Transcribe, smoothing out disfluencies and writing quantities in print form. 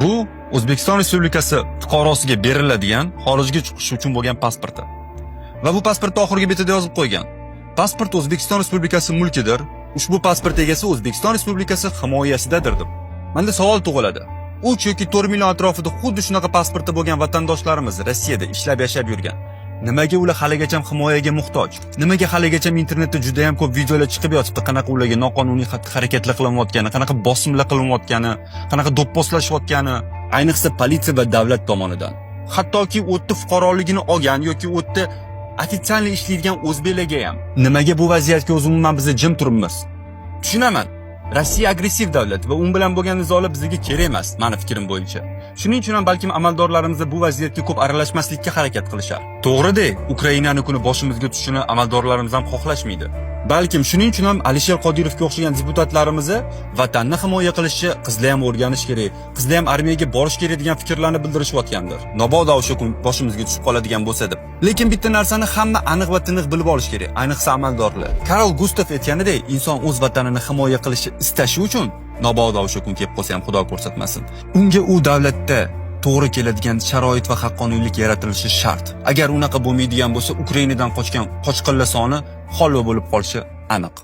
Bu O'zbekiston Respublikasi fuqarosiga beriladigan xorijga chiqish uchun bo'lgan pasporti. Va bu pasportda oxirgi betida yozib qo'ygan: pasport O'zbekiston Respublikasi mulkidir. Ushbu pasport egasi O'zbekiston Respublikasi himoyasidadir deb. Menda savol tug'iladi. 3 yoki 4 million atrofida xuddi shunaqa pasporti bo'lgan vatandoshlarimiz Rossiyada ishlab yashab yurgan. Nimaga ular haligacha himoyaga muhtoj? Nimaga haligacha internetda juda ham ko'p videolar chiqib yotibdi, qanaqa ularga noqonuniy harakatlar qilinayotgani, qanaqa bosimlar qilinayotgani, qanaqa do'pposlashayotgani, ayniqsa politsiya va davlat tomonidan. Hattoki o'tda fuqaroligini olgan yoki o'tda ofitsialni ishlaydigan o'zbeklarga ham. Nimaga bu vaziyatga umuman biz jim turibmiz? Tushunaman. Rossiya agressiv davlat va u bilan bo'lgan nizolar bizga kerak emas, meni fikrim bo'yicha. Shuning uchun ham balkim amaldorlarimiz bu vaziyatga ko'p aralashmaslikka harakat qilishar. To'g'ri-da, Ukrainani kuni boshimizga tushishini amaldorlarimiz ham xohlashmaydi. Balkim shuning uchun ham Alisher Qodirovga o'xshagan deputatlarimiz vatanni himoya qilishni qizlar ham o'rganish kerak, qizlar ham armiyaga borish kerak degan fikrlarni bildirishayotgandir. Mabodo o'sha kun boshimizga tushib qoladigan bo'lsa deb. Lekin bitta narsani hamma aniq va tiniq bilib olish kerak, ayniqsa amaldorlar. Karl Gustav aytganidek, inson o'z vatanini himoya qilishni istashi uchun mabodo o'sha kun kelib qolsa ham Xudo ko'rsatmasin, unga u davlatda to'g'ri keladigan sharoit va haqqoniylik yaratilishi shart. Agar unaqa bo'lmaydigan bo'lsa, Ukrainadan qochgan qochqinlar soni holva bo'lib qolishi aniq.